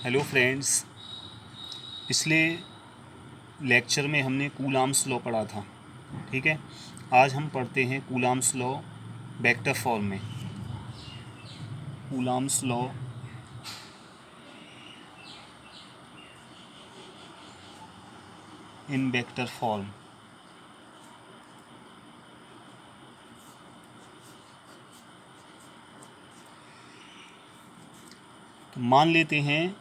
Hello friends. पिछले lecture में हमने कूलाम्स लॉ पढ़ा था। ठीक है, आज हम पढ़ते हैं कूलाम्स लॉ वेक्टर फॉर्म में। Coulombs law in vector form. तो मान लेते हैं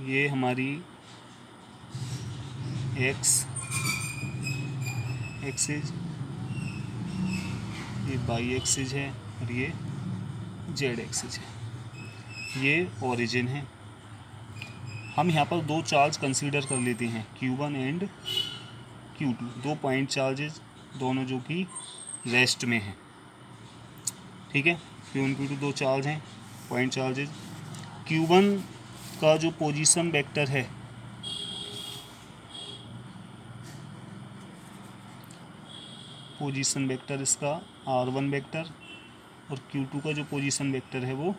ये हमारी एक्स एक्सिस, ये वाई एक्सिस है और ये जेड एक्सिस है। ये ओरिजिन है। हम यहाँ पर दो चार्ज कंसीडर कर लेते हैं, Q1 एंड Q2, दो पॉइंट चार्जेस, दोनों जो कि रेस्ट में हैं। ठीक है, Q1 Q2 दो चार्ज हैं, पॉइंट चार्जेस। Q1 का जो पोजीशन वेक्टर है, पोजीशन वेक्टर इसका R1 वेक्टर, और Q2 का जो पोजीशन वेक्टर है वो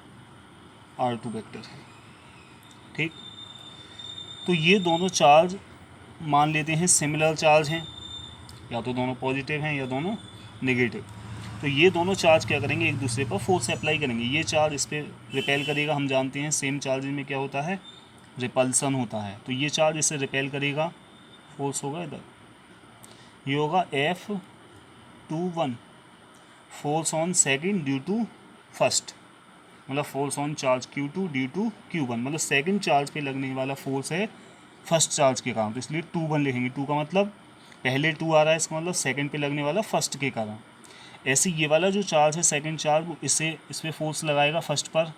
R2 वेक्टर है। ठीक, तो ये दोनों चार्ज मान लेते हैं सिमिलर चार्ज हैं, या तो दोनों पॉजिटिव हैं या दोनों नेगेटिव। तो ये दोनों चार्ज क्या करेंगे, एक दूसरे पर फोर्स अप्लाई करेंगे। ये चार्ज इस पर रिपेल करेगा। हम जानते हैं सेम चार्ज में क्या होता है, रिपल्सन होता है। तो ये चार्ज इससे रिपेल करेगा, फोर्स होगा इधर, ये होगा F21 force on second due to first, मतलब force on charge Q2 due to Q1, मतलब सेकंड चार्ज पे लगने वाला फोर्स है फर्स्ट चार्ज के कारण। तो इसलिए 2 1 लिखेंगे। 2 का मतलब पहले 2 आ रहा है, इसका मतलब सेकंड पे लगने वाला फर्स्ट के कारण। ऐसे ये वाला जो चार्ज है सेकंड चार्ज, वो इस पर फोर्स लगाएगा, फर्स्ट पर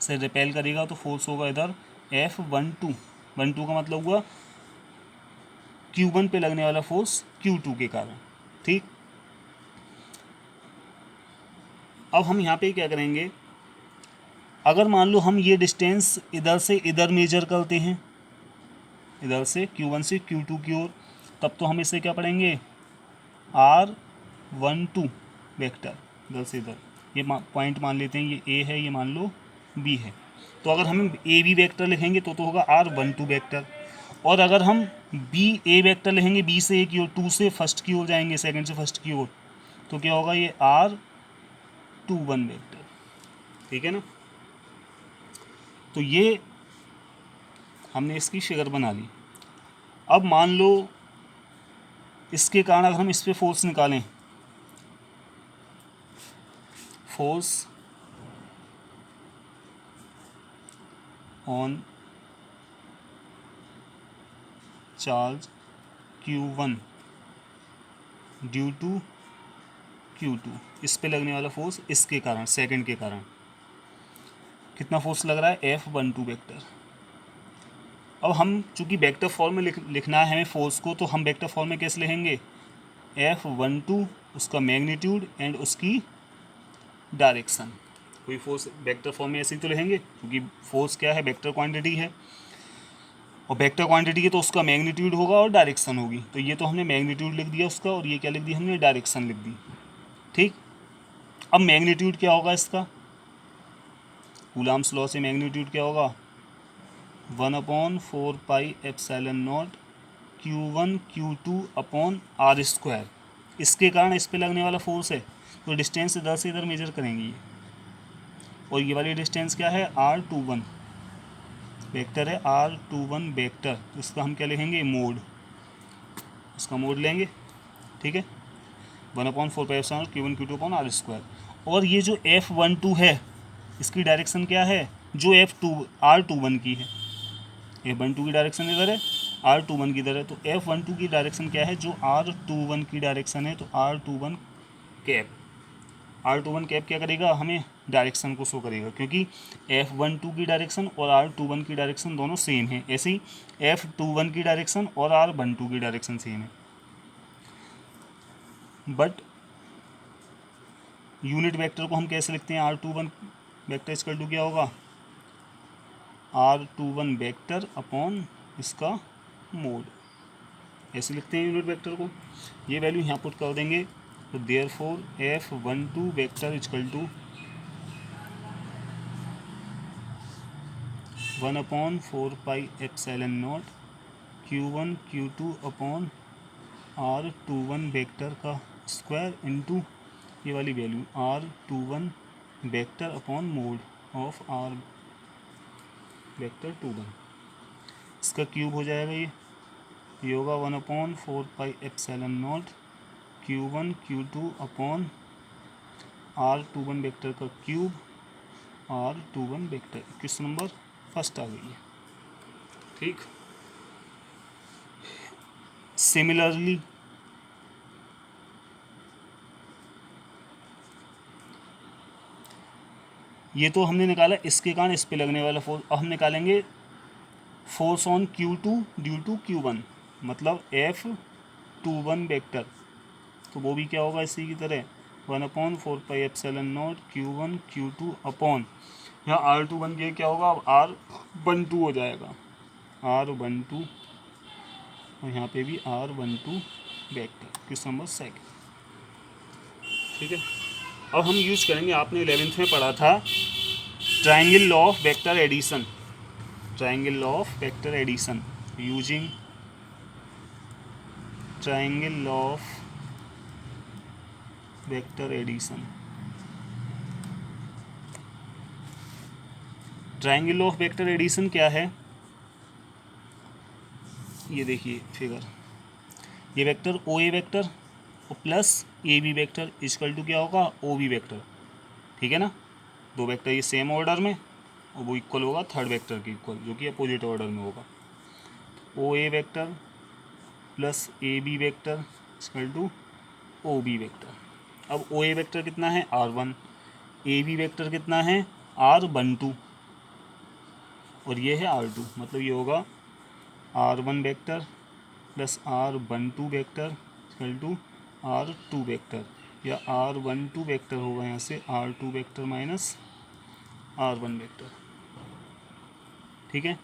से रिपेल करेगा, तो फोर्स होगा इधर F12। 12 का मतलब हुआ Q1 पे लगने वाला फोर्स Q2 के कारण। ठीक, अब हम यहाँ पे क्या करेंगे, अगर मान लो हम ये डिस्टेंस इधर से इधर मेजर करते हैं, इधर से Q1 से Q2 की ओर, तब तो हम इसे क्या पढ़ेंगे, R12 वेक्टर, इधर से इधर। ये पॉइंट मान लेते हैं, ये A है, ये मान लो B है। तो अगर हम AB वेक्टर लिखेंगे तो होगा R12 वेक्टर। और अगर हम BA वेक्टर लिखेंगे, B से A की ओर, 2 से फर्स्ट की ओर जाएंगे, सेकंड से फर्स्ट की ओर, तो क्या होगा, ये R21 वेक्टर। ठीक है ना। तो ये हमने इसकी फिगर बना ली। अब मान लो इसके कारण अगर हम इस पर फोर्स निकालें, force on charge Q1 due to Q2, इस पे लगने वाला फोर्स इसके कारण, सेकंड के कारण कितना फोर्स लग रहा है, F12 वेक्टर। अब हम चूंकि वेक्टर फॉर्म में लिखना है हमें फोर्स को, तो हम वेक्टर फॉर्म में कैसे लिखेंगे, F12 उसका मैग्नीट्यूड एंड उसकी डायरेक्शन। कोई फोर्स वेक्टर फॉर्म में ऐसे ही तो लिखेंगे, क्योंकि फोर्स क्या है, वेक्टर क्वांटिटी है, और वेक्टर क्वांटिटी है तो उसका मैग्नीट्यूड होगा और डायरेक्शन होगी। तो ये तो हमने मैग्नीट्यूड लिख दिया उसका, और ये क्या लिख दिया हमने, डायरेक्शन लिख दी। ठीक, अब मैग्नीट्यूड क्या होगा इसका, कूलाम्स लॉ से मैग्नीट्यूड क्या होगा, 1/4πε0 Q1 Q2 अपॉन R²। इसके कारण इस पे लगने वाला फोर्स है, तो डिस्टेंस इधर से इधर मेजर करेंगे ये, और ये वाली डिस्टेंस क्या है, R21 वेक्टर है, R21 वेक्टर। तो इसका हम क्या लिखेंगे, मोड, इसका मोड लेंगे। ठीक है, 1/4πε0 Q1 Q2 अपॉन R²। और ये जो F12 है, इसकी डायरेक्शन क्या है, जो R21 की है, F12 की डायरेक्शन इधर है, R21 की इधर है। तो F12 की डायरेक्शन क्या है, जो R21 की डायरेक्शन है, तो R21 कैप, R21 कैप क्या करेगा, हमें डायरेक्शन को शो करेगा, क्योंकि F12 की डायरेक्शन और R21 की डायरेक्शन दोनों सेम है। ऐसे ही F21 की डायरेक्शन और R12 की डायरेक्शन सेम है, बट यूनिट वेक्टर को हम कैसे लिखते हैं, R21 वेक्टर इक्वल टू क्या होगा, R21 वेक्टर अपॉन इसका मोड, ऐसे लिखते हैं यूनिट वेक्टर को। ये वैल्यू यहाँ पुट कर देंगे, तो therefore F12 vector equal to 1/4πε0 Q1 Q2 upon R21 vector का स्क्वायर इंटू ये वाली value R21 vector upon mod of R vector 21, इसका क्यूब हो जाएगा। ये होगा 1/4πε0 Q1 Q2 upon R21 vector का cube R21 vector. Question number first आ गई है। ठीक, सिमिलरली ये तो हमने निकाला इसके कारण इस पे लगने वाला फोर्स। अब हम निकालेंगे force on Q2 due to Q1, मतलब F21 वेक्टर। तो वो भी क्या होगा इसी की तरह 1/4πε0 Q1 Q2 अपॉन यहाँ R21 के क्या होगा, अब R12 हो जाएगा, R12 और यहाँ पे भी R12 vector. Question number second. ठीक है, अब हम यूज करेंगे, आपने 11th में पढ़ा था triangle law of vector addition. Triangle law of vector addition, using triangle law of vector addition. Triangle law of vector addition क्या है, ये देखिए फिगर। ये वेक्टर ओ ए वेक्टर और plus A B vector equal to क्या होगा, ओ B vector. ठीक है ना, दो वेक्टर ये सेम ऑर्डर में और वो इक्वल होगा थर्ड वेक्टर के इक्वल, जो कि अपोजिट ऑर्डर में होगा। O A vector plus A B vector equal to O B vector. अब ओ ए वेक्टर कितना है, R1, ए बी वेक्टर कितना है, R12 और ये है R2, मतलब ये होगा R1 vector plus R12 vector equal to R2 vector, या R12 वेक्टर होगा यहाँ से R2 vector minus R1 vector. ठीक है,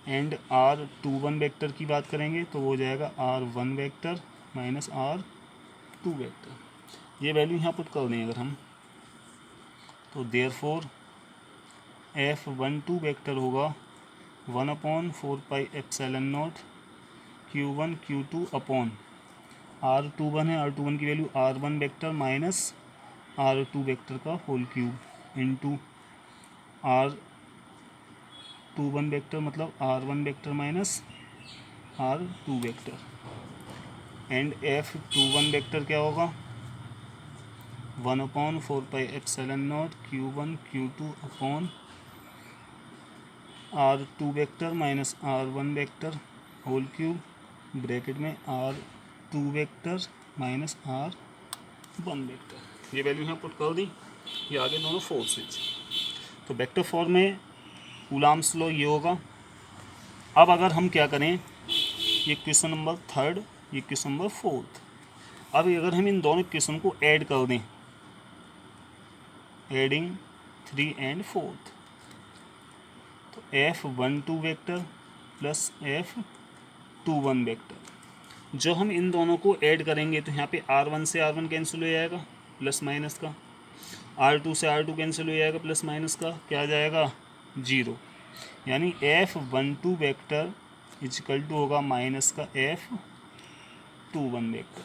एंड R21 वेक्टर की बात करेंगे तो वो हो जाएगा R1 vector minus R2 vector. ये वैल्यू यहाँ पुट कर दें अगर हम, तो देयरफॉर F12 वेक्टर होगा 1/4πε0 Q1 Q2 अपॉन R21 है, R21 की value R1 vector minus R2 vector का whole cube into R21 vector, मतलब R1 vector minus R2 vector. And F21 vector क्या होगा, 1/4πε0 Q1 Q2 upon R2 vector minus R1 vector whole cube bracket में R2 vector minus R1 vector. ये value यहाँ put कर दी, ये आगे दोनों फोर्सेज। तो वेक्टर फॉर्म में कूलम्ब्स लॉ ये होगा। अब अगर हम क्या करें, ये क्वेश्चन नंबर थर्ड, ये क्वेश्चन नंबर फोर्थ। अब अगर हम इन दोनों क्वेश्चन को ऐड कर दें, एडिंग 3 and 4, तो F12 vector plus F21 vector, जो हम इन दोनों को ऐड करेंगे तो यहाँ पे R1 से R1 कैंसिल हो जाएगा प्लस माइनस का, R2 से R2 कैंसिल हो जाएगा प्लस माइनस का, क्या आ जाएगा 0। यानी F12 वेक्टर इक्वल टू होगा माइनस का F21 वेक्टर।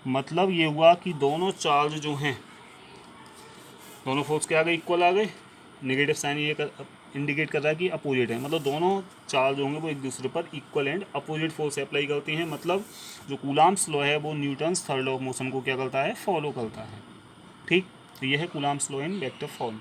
मतलब ये हुआ कि दोनों चार्ज जो हैं, दोनों फोर्स क्या आ गए, इक्वल आ गए। नेगेटिव साइन ये इंडिकेट कर रहा है कि अपोजिट है, मतलब दोनों चार्ज होंगे वो एक दूसरे पर equal and opposite force apply करती हैं। मतलब जो कूलम्ब्स लॉ है वो Newton's third law of motion को क्या करता है, फॉलो करता है। ठीक, तो ये है Coulomb's law in vector form.